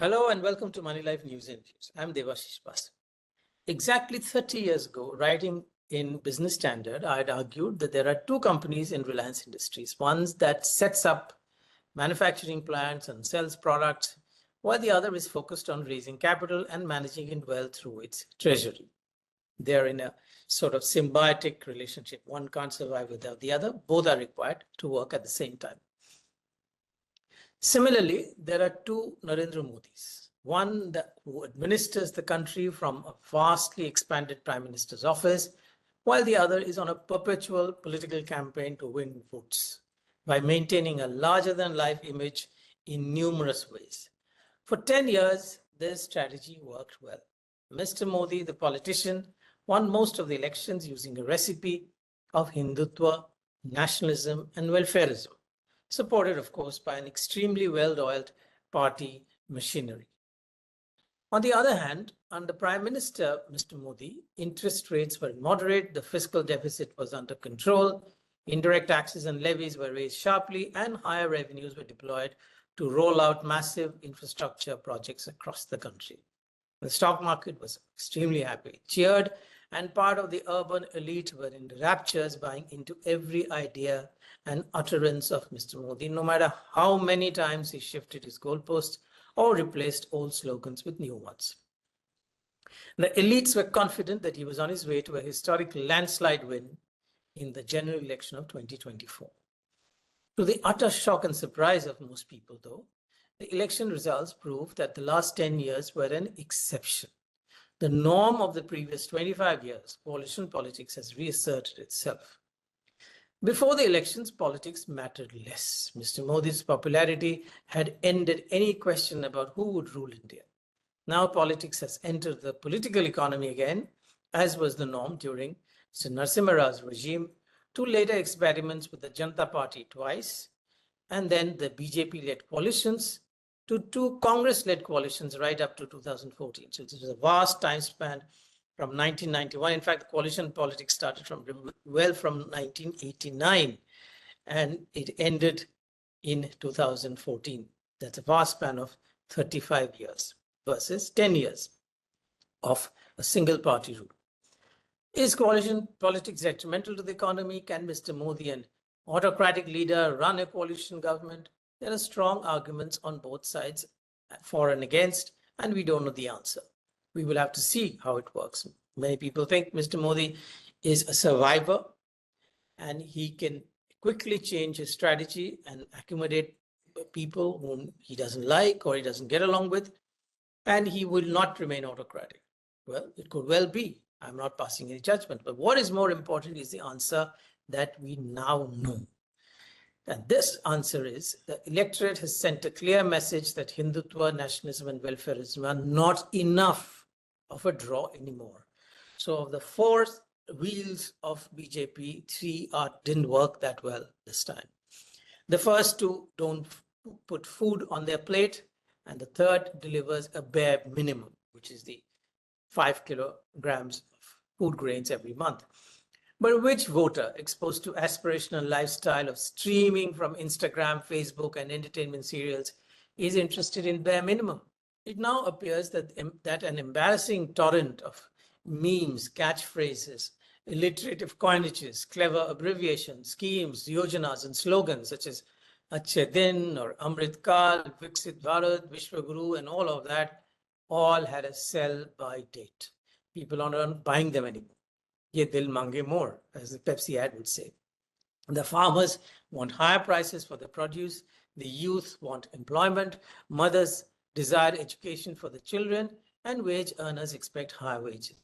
Hello and welcome to Moneylife News and Views. I'm Debashis Basu. Exactly 30 years ago, writing in Business Standard, I had argued that there are two companies in Reliance Industries. One that sets up manufacturing plants and sells products, while the other is focused on raising capital and managing it well through its treasury. They are in a sort of symbiotic relationship. One can't survive without the other. Both are required to work at the same time. Similarly, there are two Narendra Modis. One who administers the country from a vastly expanded Prime Minister's office, while the other is on a perpetual political campaign to win votes by maintaining a larger-than-life image in numerous ways. For 10 years, this strategy worked well. Mr. Modi, the politician, won most of the elections using a recipe of Hindutva, nationalism, and welfarism, supported, of course, by an extremely well-oiled party machinery. On the other hand, under Prime Minister Mr. Modi, interest rates were moderate, the fiscal deficit was under control, indirect taxes and levies were raised sharply, and higher revenues were deployed to roll out massive infrastructure projects across the country. The stock market was extremely happy, cheered, and part of the urban elite were in raptures, buying into every idea and utterance of Mr. Modi, no matter how many times he shifted his goalposts or replaced old slogans with new ones. The elites were confident that he was on his way to a historic landslide win in the general election of 2024. To the utter shock and surprise of most people, though, the election results proved that the last 10 years were an exception. The norm of the previous 25 years, coalition politics has reasserted itself. Before the elections, politics mattered less. Mr. Modi's popularity had ended any question about who would rule India. Now politics has entered the political economy again, as was the norm during Mr. Narasimha Rao's regime, two later experiments with the Janata Party twice, and then the BJP-led coalitions, to two Congress-led coalitions right up to 2014. So it was a vast time span from 1991. In fact, the coalition politics started from 1989, and it ended in 2014. That's a vast span of 35 years versus 10 years of a single party rule. Is coalition politics detrimental to the economy? Can Mr. Modi, an autocratic leader, run a coalition government? There are strong arguments on both sides, for and against, and we don't know the answer. We will have to see how it works. Many people think Mr. Modi is a survivor and he can quickly change his strategy and accommodate people whom he doesn't like or he doesn't get along with, and he will not remain autocratic. Well, it could well be. I'm not passing any judgment. But what is more important is the answer that we now know. And this answer is the electorate has sent a clear message that Hindutva, nationalism, and welfarism are not enough of a draw anymore. So of the four wheels of BJP, three didn't work that well this time. The first two don't put food on their plate, and the third delivers a bare minimum, which is the 5 kilograms of food grains every month. But which voter exposed to aspirational lifestyle of streaming from Instagram, Facebook, and entertainment serials is interested in bare minimum? It now appears that an embarrassing torrent of memes, catchphrases, alliterative coinages, clever abbreviations, schemes, yojanas, and slogans such as Achhe Din or Amrit Kal, Viksit Bharat, Vishwaguru, and all of that all had a sell-by date. People aren't buying them anymore. Ye dil mange more, as the Pepsi ad would say. The farmers want higher prices for their produce. The youth want employment. Mothers desire education for the children, and wage earners expect higher wages.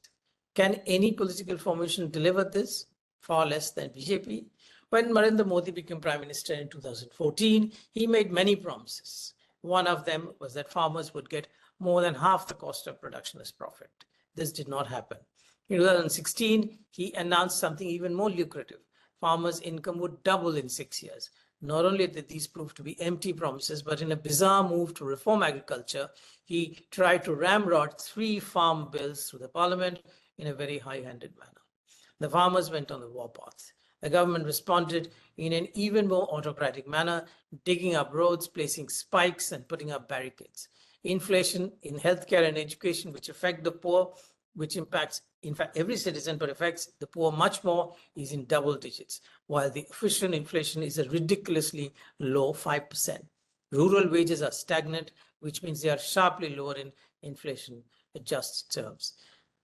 Can any political formation deliver this? Far less than BJP. When Narendra Modi became Prime Minister in 2014, he made many promises. One of them was that farmers would get more than half the cost of production as profit. This did not happen. In 2016, he announced something even more lucrative. Farmers' income would double in 6 years. Not only did these prove to be empty promises, but in a bizarre move to reform agriculture, he tried to ramrod 3 farm bills through the parliament in a very high-handed manner. The farmers went on the warpath. The government responded in an even more autocratic manner, digging up roads, placing spikes, and putting up barricades. inflation in healthcare and education, which affect the poor, which impacts, in fact, every citizen, but affects the poor much more, is in double digits, while the official inflation is a ridiculously low 5%. Rural wages are stagnant, which means they are sharply lower in inflation-adjusted terms.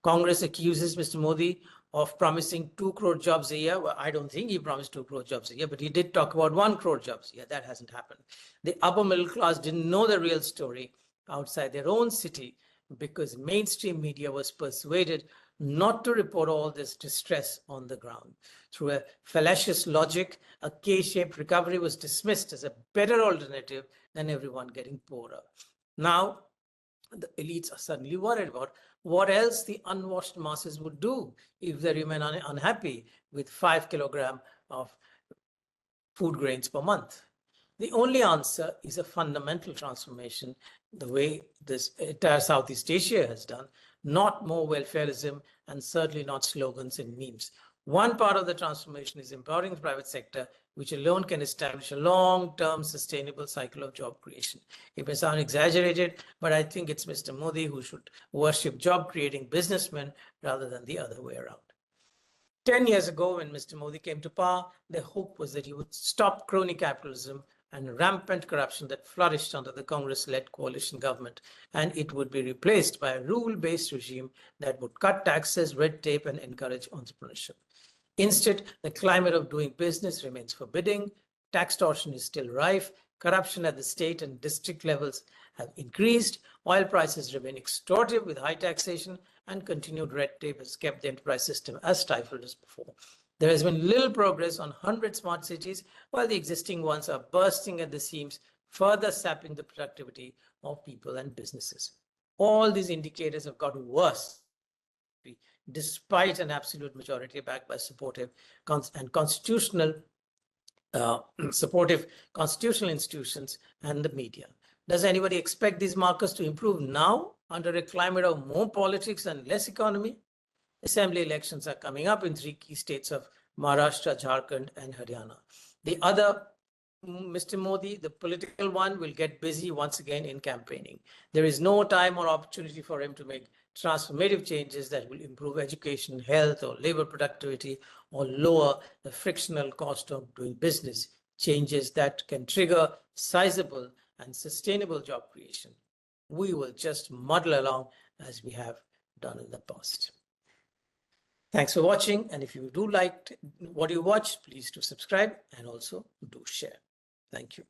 Congress accuses Mr. Modi of promising 2 crore jobs a year. Well, I don't think he promised 2 crore jobs a year, but he did talk about 1 crore jobs a year. That hasn't happened. The upper middle class didn't know the real story outside their own city because mainstream media was persuaded not to report all this distress on the ground. Through a fallacious logic, a K-shaped recovery was dismissed as a better alternative than everyone getting poorer. Now, the elites are suddenly worried about what else the unwashed masses would do if they remain unhappy with 5 kilograms of food grains per month. The only answer is a fundamental transformation, the way this entire Southeast Asia has done, not more welfarism and certainly not slogans and memes. One part of the transformation is empowering the private sector, which alone can establish a long-term sustainable cycle of job creation. It may sound exaggerated, but I think it's Mr. Modi who should worship job-creating businessmen rather than the other way around. 10 years ago, when Mr. Modi came to power, the hope was that he would stop crony capitalism and rampant corruption that flourished under the Congress-led coalition government, and it would be replaced by a rule-based regime that would cut taxes, red tape, and encourage entrepreneurship. Instead, the climate of doing business remains forbidding, tax extortion is still rife, corruption at the state and district levels have increased, oil prices remain extortive with high taxation, and continued red tape has kept the enterprise system as stifled as before. There has been little progress on 100 smart cities, while the existing ones are bursting at the seams, further sapping the productivity of people and businesses. All these indicators have gotten worse, despite an absolute majority backed by supportive and constitutional institutions and the media. Does anybody expect these markers to improve now under a climate of more politics and less economy? Assembly elections are coming up in 3 key states of Maharashtra, Jharkhand, and Haryana. The other, Mr. Modi, the political one, will get busy once again in campaigning. There is no time or opportunity for him to make transformative changes that will improve education, health, or labor productivity, or lower the frictional cost of doing business, changes that can trigger sizable and sustainable job creation. We will just muddle along as we have done in the past. Thanks for watching, and if you do like what you watch, please do subscribe and also do share. Thank you.